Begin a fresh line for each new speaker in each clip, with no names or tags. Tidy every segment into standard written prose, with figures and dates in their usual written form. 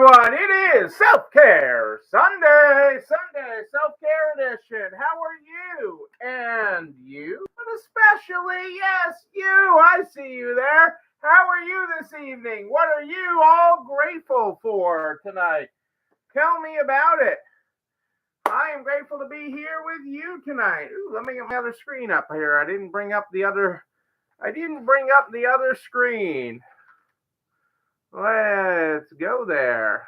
everyone. It is Self-Care Sunday Self-Care Edition. How are you? And you? But especially, yes, you. I see you there. How are you this evening? What are you all grateful for tonight? Tell me about it. I am grateful to be here with you tonight. Ooh, let me get my other screen up here. I didn't bring up the other screen. Let's go there.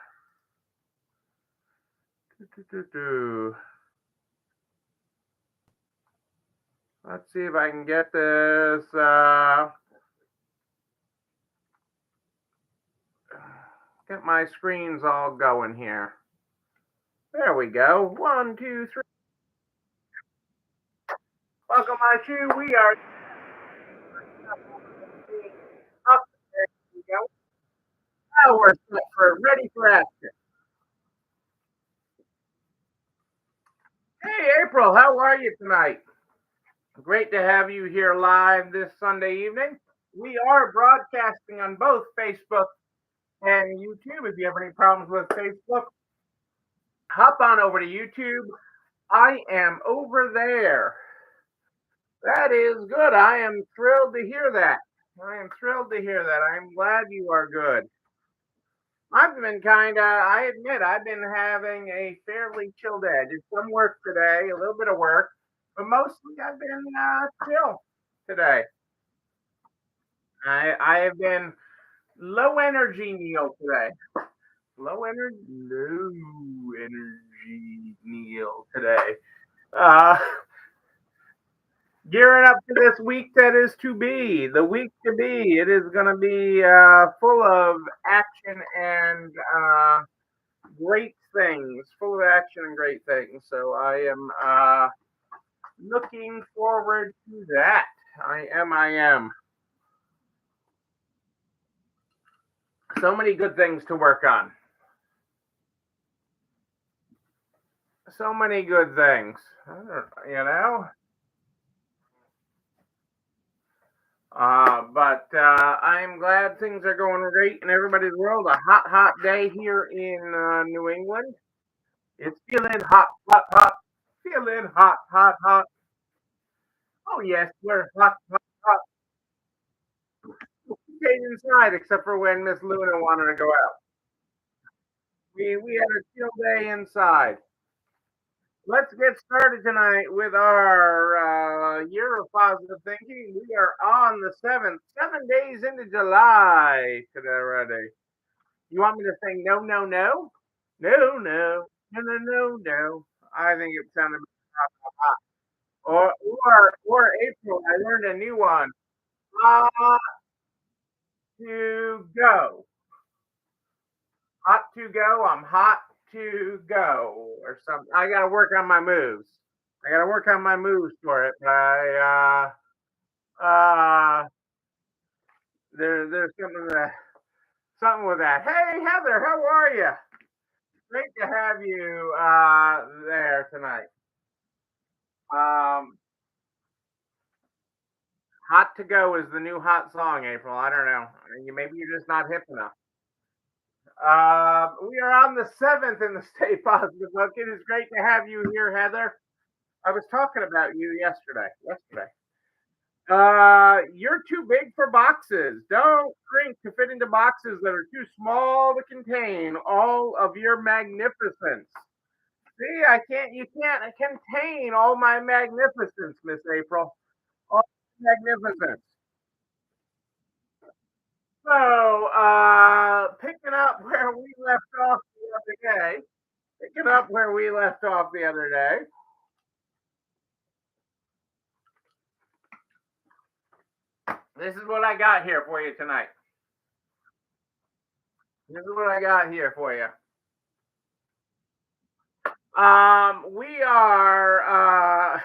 Let's see if I can get this. Get my screens all going here. There we go. 1, 2, 3. Welcome, my shoe. We are up. There we go. Now we're set for ready for action. Hey, April, how are you tonight? Great to have you here live this Sunday evening. We are broadcasting on both Facebook and YouTube. If you have any problems with Facebook, hop on over to YouTube. I am over there. That is good. I am thrilled to hear that. I'm glad you are good. I've been I admit, I've been having a fairly chill day. I did some work today, a little bit of work, but mostly I've been chill today. I have been low energy Neil today. Low energy Neil today. Uh, Gearing up to this week that is to be, the week to be. It is going to be full of action and great things. Full of action and great things. So I am looking forward to that. I am. So many good things to work on. So many good things. You know? But I'm glad things are going great in everybody's world. A hot day here in New England. It's feeling hot. Feeling hot. Oh yes, we're hot. We stayed inside except for when Miss Luna wanted to go out. We had a chill day inside. Let's get started tonight with our year of positive thinking. We are on the 7th, 7 days into July today already. You want me to say no? No. I think it sounded hot. Or April. I learned a new one. Hot to go. Hot to go. I'm hot to go or something. I got to work on my moves. For it. There's something with that. Hey Heather, how are you? Great to have you there tonight. Um, Hot to go is the new hot song, April. I don't know. Maybe you're just not hip enough. We are on the 7th in the Stay Positive book. It is great to have you here, Heather. I was talking about you yesterday. You're too big for boxes. Don't shrink to fit into boxes that are too small to contain all of your magnificence. See, you can't contain all my magnificence, Miss April. All magnificence. So, picking up where we left off the other day. This is what I got here for you tonight. We are.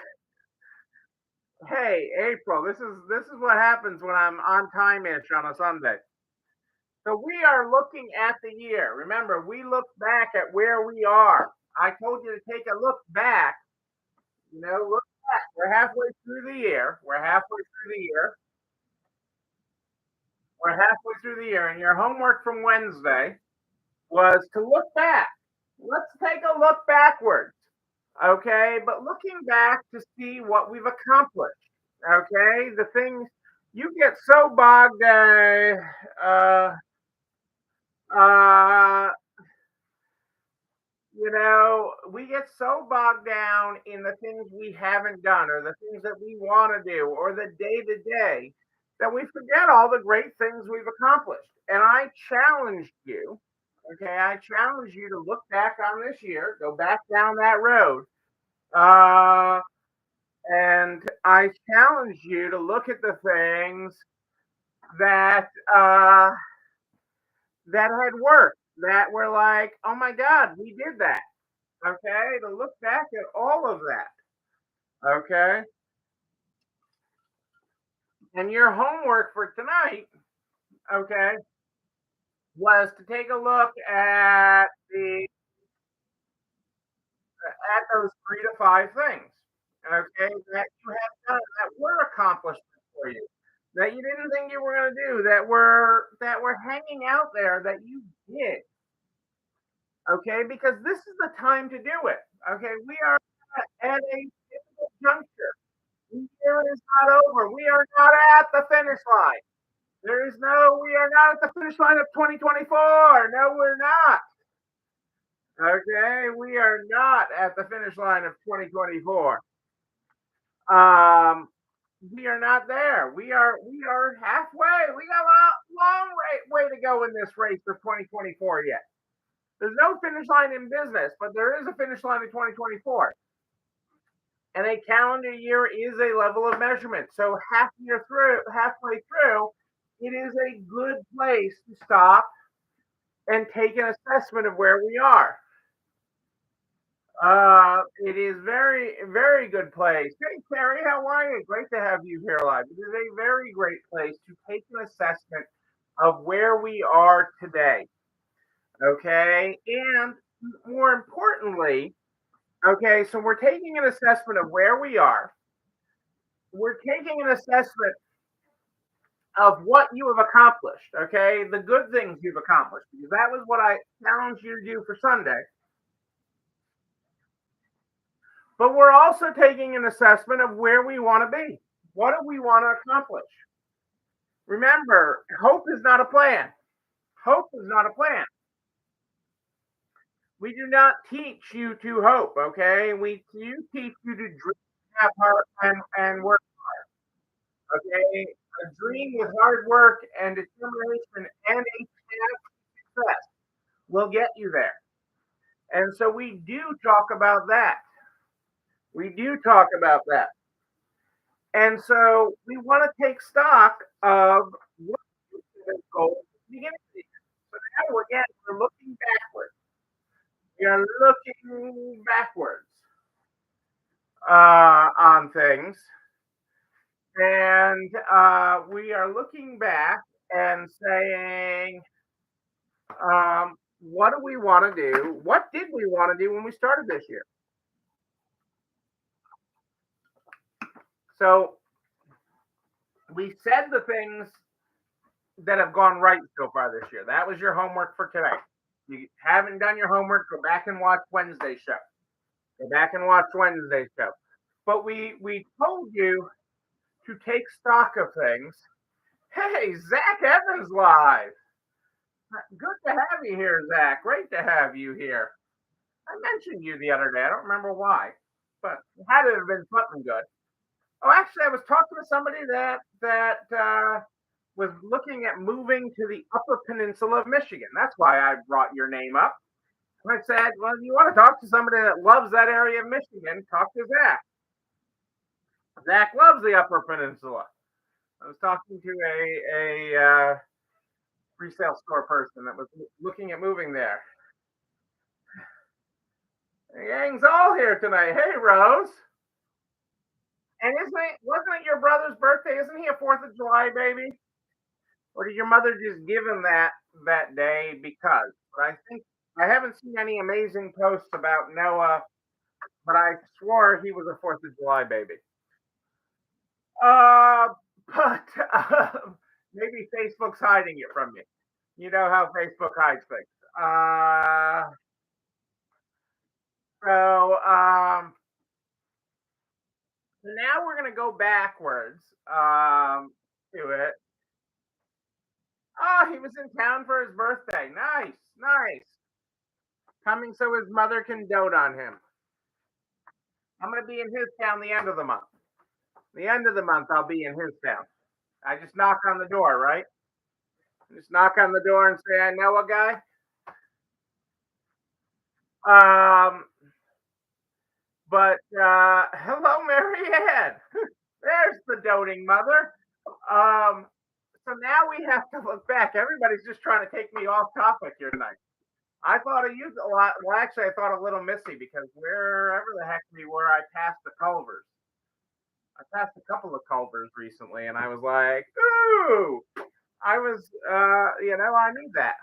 Hey, April. This is what happens when I'm on time-ish on a Sunday. So we are looking at the year. Remember, we look back at where we are. I told you to take a look back. Look back. We're halfway through the year. And your homework from Wednesday was to look back. Let's take a look backwards, okay? But looking back to see what we've accomplished, okay? The things you get so bogged, uh, we get so bogged down in the things we haven't done or the things that we want to do or the day to day that we forget all the great things we've accomplished. And I challenge you, okay, I challenge you to look back on this year, go back down that road. Uh, and I challenge you to look at the things that that had worked, that were like, oh my God, we did that. Okay, to look back at all of that. Okay, and your homework for tonight, okay, was to take a look the at those 3 to 5 things. Okay, that you have done that were accomplishments for you, that you didn't think you were going to do, that were hanging out there that you did. Okay, because this is the time to do it. Okay, we are at a difficult juncture. The year is not over. We are not at the finish line. We are not at the finish line of 2024. No, we're not. Okay, we are not at the finish line of 2024. Um, we are not there. We are halfway. We got a long way to go in this race for 2024 yet. There's no finish line in business, but there is a finish line in 2024. And a calendar year is a level of measurement. So halfway through, it is a good place to stop and take an assessment of where we are. It is very, very good place. Hey, Terry, how are you? Great to have you here live. It is a very great place to take an assessment of where we are today. Okay. And more importantly, okay, so we're taking an assessment of where we are. We're taking an assessment of what you have accomplished, okay? The good things you've accomplished, because that was what I challenged you to do for Sunday. But we're also taking an assessment of where we want to be. What do we want to accomplish? Remember, hope is not a plan. Hope is not a plan. We do not teach you to hope, okay? We teach you to dream, have heart, and work, okay? A dream with hard work and determination and a chance of success will get you there. And so we do talk about that. We do talk about that. And so we want to take stock of what the goal at the beginning of the year. So now we're looking backwards. We are looking backwards on things. And we are looking back and saying, what do we want to do? What did we want to do when we started this year? So we said the things that have gone right so far this year. That was your homework for today. You haven't done your homework, go back and watch Wednesday's show. Go back and watch Wednesday's show. But we told you to take stock of things. Hey, Zach Evans live. Good to have you here, Zach. Great to have you here. I mentioned you the other day. I don't remember why, but it had to have been something good. Oh, actually, I was talking to somebody that was looking at moving to the Upper Peninsula of Michigan. That's why I brought your name up. And I said, well, you want to talk to somebody that loves that area of Michigan, talk to Zach. Zach loves the Upper Peninsula. I was talking to a resale store person that was looking at moving there. The gang's all here tonight. Hey, Rose. And wasn't it your brother's birthday? Isn't he a 4th of July baby? Or did your mother just give him that day because? But I think I haven't seen any amazing posts about Noah, but I swore he was a 4th of July baby. But maybe Facebook's hiding it from me. You know how Facebook hides things. So so now we're gonna go backwards to it. Oh, he was in town for his birthday. Nice, nice. Coming so his mother can dote on him. I'm gonna be in his town the end of the month. The end of the month, I'll be in his town. I just knock on the door, right? Just knock on the door and say, "I know a guy." Um, but hello, Marianne. There's the doting mother. Um, so now we have to look back. Everybody's just trying to take me off topic here tonight. I thought of you a lot. Well, actually, I thought of Little Missy because wherever the heck we were, I passed the Culvers. I passed a couple of Culvers recently, and I was like, "Ooh!" I was, I need that.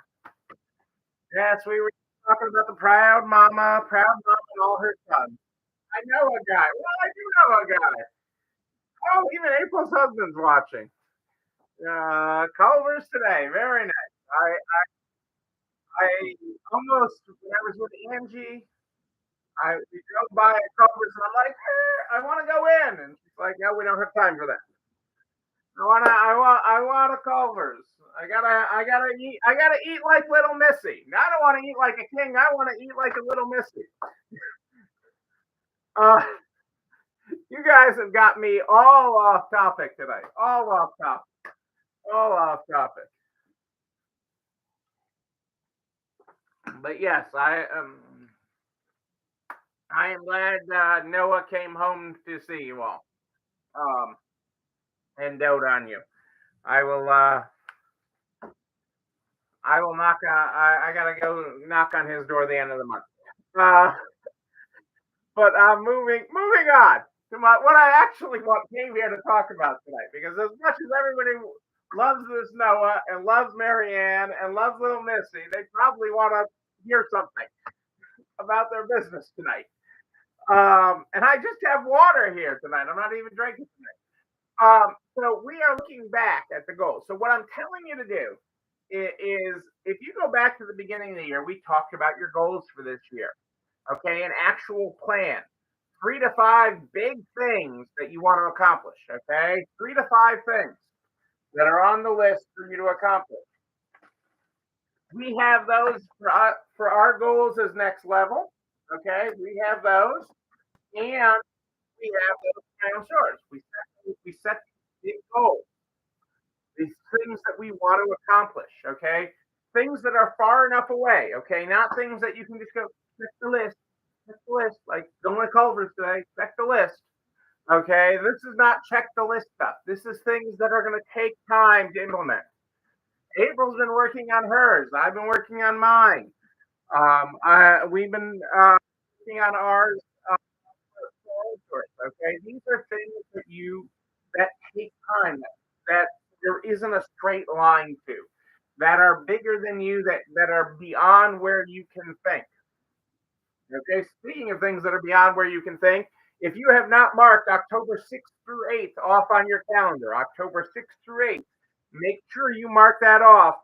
Yes, we were talking about the proud mama, and all her sons. I know a guy. Well, I do know a guy. Oh, even April's husband's watching. Culver's today. Very nice. I almost when I was with Angie, we drove by a Culver's and I'm like, I want to go in, and she's like, no, we don't have time for that. I want a Culver's. I gotta eat like Little Missy. Now, I don't want to eat like a king. I want to eat like a Little Missy. Uh, you guys have got me all off topic today. All off topic. All off topic. But yes, I am glad Noah came home to see you all. Um, and dote on you. I will. I will knock. I gotta go knock on his door the end of the month. Uh, but moving on to what I actually came here to talk about tonight. Because as much as everybody loves this Noah and loves Marianne and loves Little Missy, they probably want to hear something about their business tonight. And I just have water here tonight. I'm not even drinking tonight. So we are looking back at the goals. So what I'm telling you to do is if you go back to the beginning of the year, we talked about your goals for this year. Okay, an actual plan. 3 to 5 big things that you want to accomplish. Okay, 3 to 5 things that are on the list for you to accomplish. We have those for our goals as next level. Okay, we have those, and we have those final shores. We set big goals, these things that we want to accomplish. Okay, things that are far enough away. Okay, not things that you can just go check the list, check the list. Like going to Culver's today, check the list. Okay, this is not check the list stuff. This is things that are going to take time to implement. April's been working on hers. I've been working on mine. We've been working on ours. Okay, these are things that take time. That there isn't a straight line to. That are bigger than you. That are beyond where you can think. Okay, speaking of things that are beyond where you can think, if you have not marked October 6th through 8th off on your calendar, October 6th through 8th, make sure you mark that off.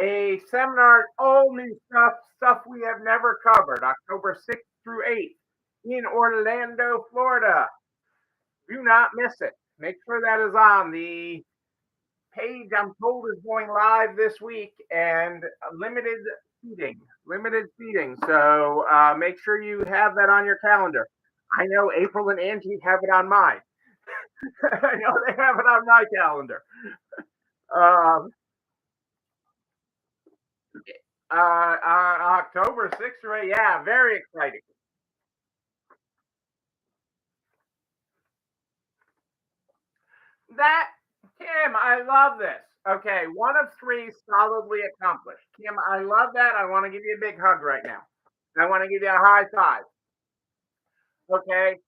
A seminar, all new stuff we have never covered, October 6th through 8th in Orlando, Florida. Do not miss it. Make sure that is on the page. I'm told is going live this week and limited seating. Limited seating. So make sure you have that on your calendar. I know April and Angie have it on mine. I know they have it on my calendar. Um, October 6th, right? Yeah, very exciting. That, Kim, I love this. Okay, 1 of 3 solidly accomplished. Kim, I love that. I want to give you a big hug right now. I want to give you a high five. Okay,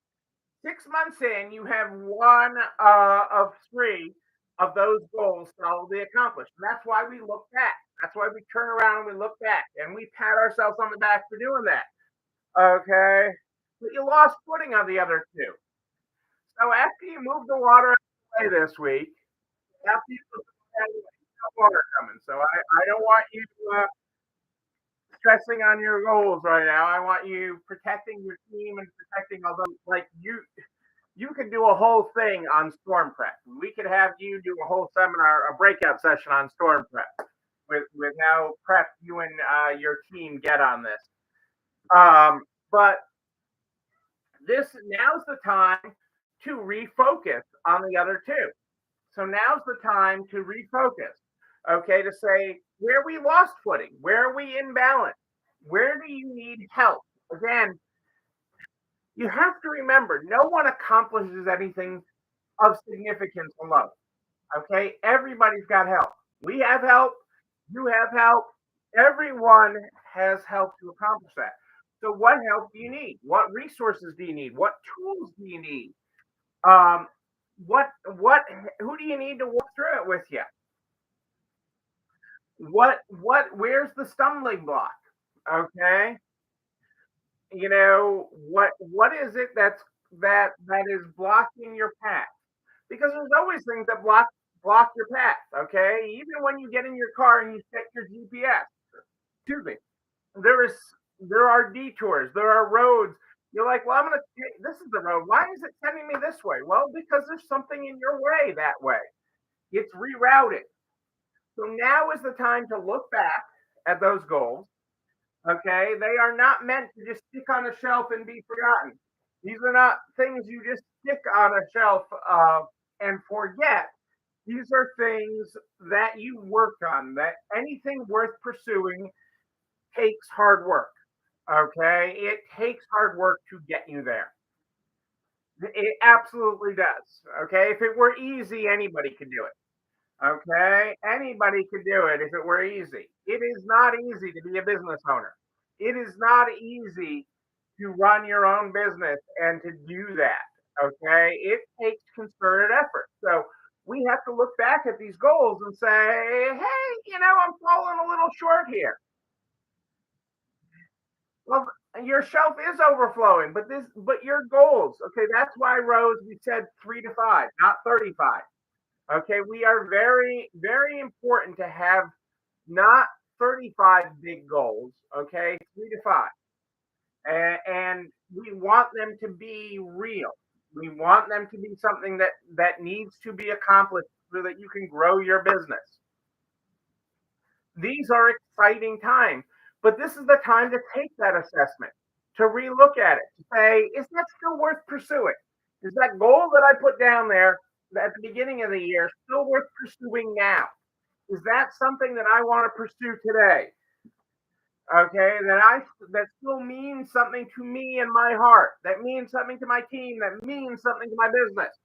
6 months in, you have 1 of 3 of those goals solidly accomplished. And that's why we look back. That's why we turn around and we look back and we pat ourselves on the back for doing that. Okay, but you lost footing on the other 2. So after you move the water away this week, after you move the water away, water coming. So I don't want you stressing on your goals right now. I want you protecting your team and protecting all those. Like you could do a whole thing on storm prep. We could have you do a whole seminar, a breakout session on storm prep with how prep you and your team get on this. But this now's the time to refocus on the other two. So now's the time to refocus. Okay, to say where we lost footing, where are we in balance, where do you need help? Again, you have to remember no one accomplishes anything of significance alone. Okay, everybody's got help. We have help, you have help, everyone has help to accomplish that. So, what help do you need? What resources do you need? What tools do you need? Um, what who do you need to walk through it with you? Where's the stumbling block? Okay, what is it that is blocking your path? Because there's always things that block your path. Okay, even when you get in your car and you check your GPS. Excuse me. There is there are detours. There are roads. You're like, well, I'm gonna take this is the road. Why is it sending me this way? Well, because there's something in your way that way. It's rerouted. So now is the time to look back at those goals. Okay, they are not meant to just stick on a shelf and be forgotten. These are not things you just stick on a shelf and forget. These are things that you work on. That anything worth pursuing takes hard work. Okay, it takes hard work to get you there. It absolutely does. Okay, if it were easy, anybody could do it. Okay, anybody could do it if it were easy. It is not easy to be a business owner. It is not easy to run your own business and to do that. Okay, it takes concerted effort. So we have to look back at these goals and say, hey, I'm falling a little short here. Well, your shelf is overflowing, but your goals, okay, that's why, Rose, we said 3 to 5, not 35. Okay, we are very, very important to have not 35 big goals, okay, 3 to 5. And we want them to be real. We want them to be something that needs to be accomplished so that you can grow your business. These are exciting times, but this is the time to take that assessment, to relook at it, to say, is that still worth pursuing? Is that goal that I put down there at the beginning of the year still worth pursuing now? Is that something that I want to pursue today? Okay, that still means something to me in my heart, that means something to my team, that means something to my business.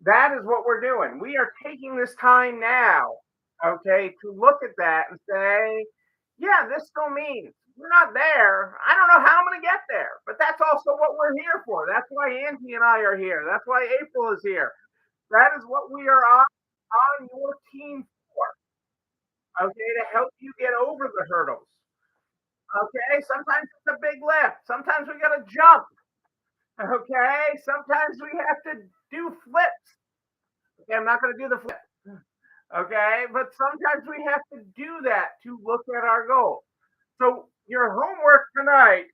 That is what we're doing. We are taking this time now, okay, to look at that and say, yeah, this still means we're not there. I don't know how I'm going to get there, but that's also what we're here for. That's why Angie and I are here. That's why April is here. That is what we are on your team for, okay, to help you get over the hurdles. Okay, sometimes it's a big lift. Sometimes we got to jump. Okay, sometimes we have to do flips. Okay, I'm not going to do the flip. Okay, but sometimes we have to do that to look at our goal. So your homework tonight,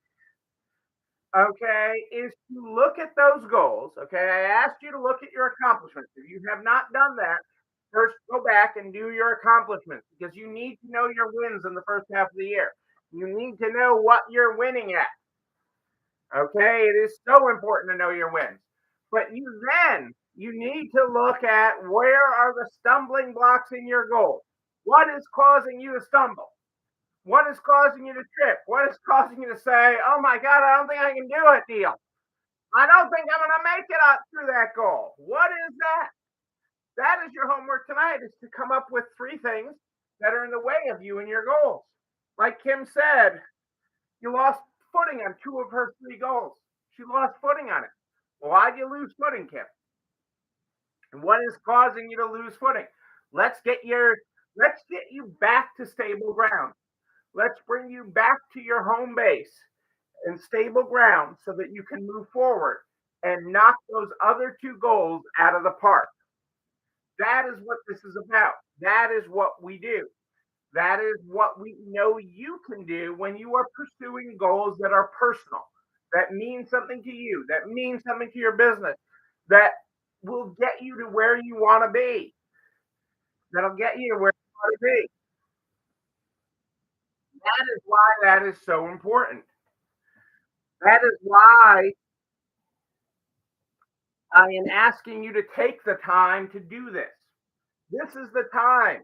okay, is to look at those goals. Okay, I asked you to look at your accomplishments. If you have not done that, first go back and do your accomplishments because you need to know your wins in the first half of the year. You need to know what you're winning at. Okay, it is so important to know your wins. But you need to look at where are the stumbling blocks in your goal. What is causing you to stumble? What is causing you to trip? What is causing you to say, "Oh my God, I don't think I can do it, Neil. I don't think I'm going to make it up through that goal." What is that? That is your homework tonight: is to come up with 3 things that are in the way of you and your goals. Like Kim said, you lost footing on 2 of her 3 goals. She lost footing on it. Why do you lose footing, Kim? And what is causing you to lose footing? Let's get your let's get you back to stable ground. Let's bring you back to your home base and stable ground so that you can move forward and knock those other 2 goals out of the park. That is what this is about. That is what we do. That is what we know you can do when you are pursuing goals that are personal, that mean something to you, that mean something to your business, that will get you to where you want to be, that'll get you to where you want to be. That is why that is so important. That is why I am asking you to take the time to do this. This is the time.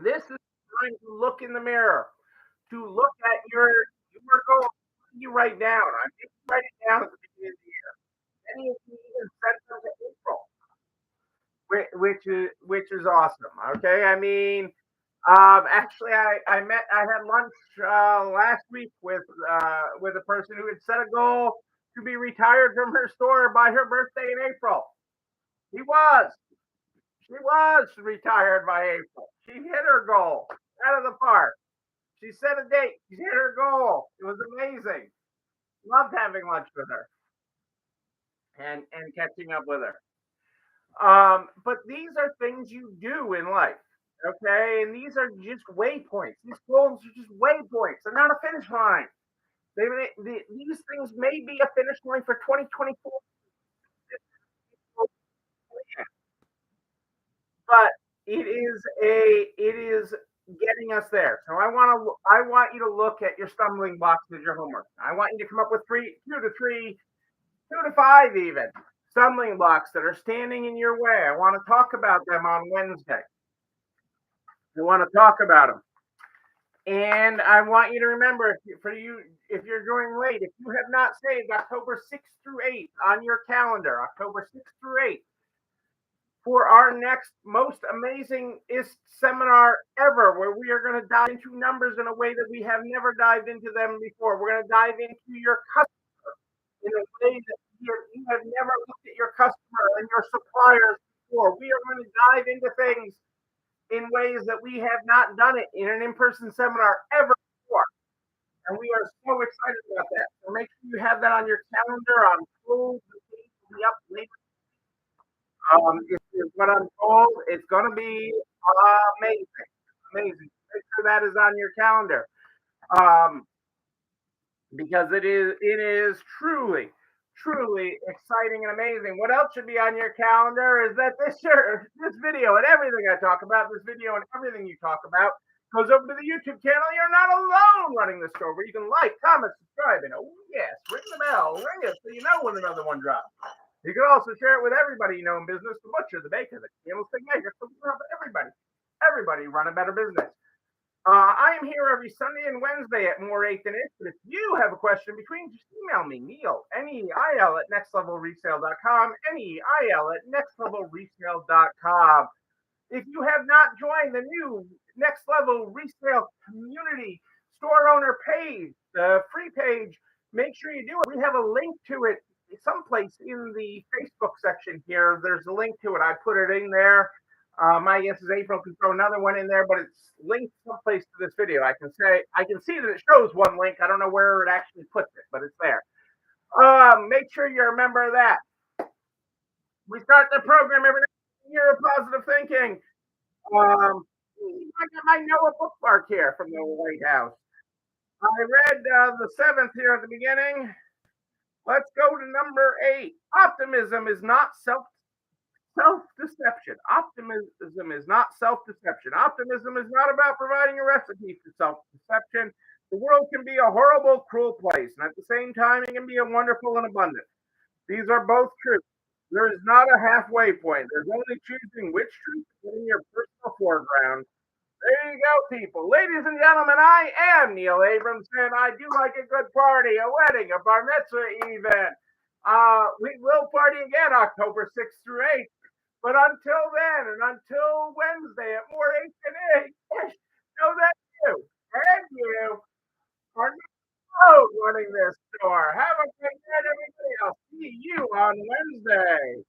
This is the time to look in the mirror, to look at your goals. You write down. I think you write it down at the beginning of the year. Many of you even set them to April, which is awesome. Okay, I mean, actually, I had lunch last week with a person who had set a goal to be retired from her store by her birthday in April. She was retired by April. She hit her goal out of the park. She set a date. She hit her goal. It was amazing. Loved having lunch with her and catching up with her. But these are things you do in life, okay? And these are just waypoints. These goals are just waypoints. They're not a finish line. These things may be a finish line for 2024, but it is getting us there. So I want you to look at your stumbling blocks as your homework. I want you to come up with two to five even stumbling blocks that are standing in your way. I want to talk about them on Wednesday. I want to talk about them. And I want you to remember if you're joining late, if you have not saved October 6th through 8th on your calendar, October 6th through 8th, for our next most amazing seminar ever, where we are going to dive into numbers in a way that we have never dived into them before. We're going to dive into your customer in a way that you have never looked at your customer and your suppliers before. We are going to dive into things in ways that we have not done it in an in-person seminar ever before. And we are so excited about that. So make sure you have that on your calendar. I'm told the date will be up later. Is what I'm told. It's going to be amazing. Amazing. Make sure that is on your calendar. Um, because it is truly exciting and amazing. What else should be on your calendar is that this video and everything I talk about, this video and everything you talk about goes over to the YouTube channel. You're not alone running the store where you can like, comment, subscribe, and oh yes, ring the bell, ring it so you know when another one drops. You can also share it with everybody you know in business, the butcher, the baker, the candlestick maker, so everybody run a better business. I am here every Sunday and Wednesday at More 8th and It. But if you have a question between, just email me, Neil, Neil at nextlevelresale.com, Neil at nextlevelresale.com. If you have not joined the new Next Level Resale Community Store Owner page, the free page, make sure you do it. We have a link to it someplace in the Facebook section here. There's a link to it. I put it in there. My guess is April can throw another one in there, but it's linked someplace to this video. I can see that it shows one link. I don't know where it actually puts it, but it's there. Make sure you remember that. We start the program every year of positive thinking. I got my Noah bookmark here from the White House. I read the 7th here at the beginning. Let's go to number 8. Optimism is not self-deception. Optimism is not self-deception. Optimism is not about providing a recipe for self-deception. The world can be a horrible, cruel place, and at the same time, it can be a wonderful and abundant. These are both true. There is not a halfway point. There's only choosing which truth to put in your personal foreground. There you go, people. Ladies and gentlemen, I am Neil Abramson. I do like a good party, a wedding, a bar mitzvah even. We will party again October 6th through 8th. But until then, and until Wednesday at More 8 and 8, know that you and you are not running this store. Have a great night, everybody. I'll see you on Wednesday.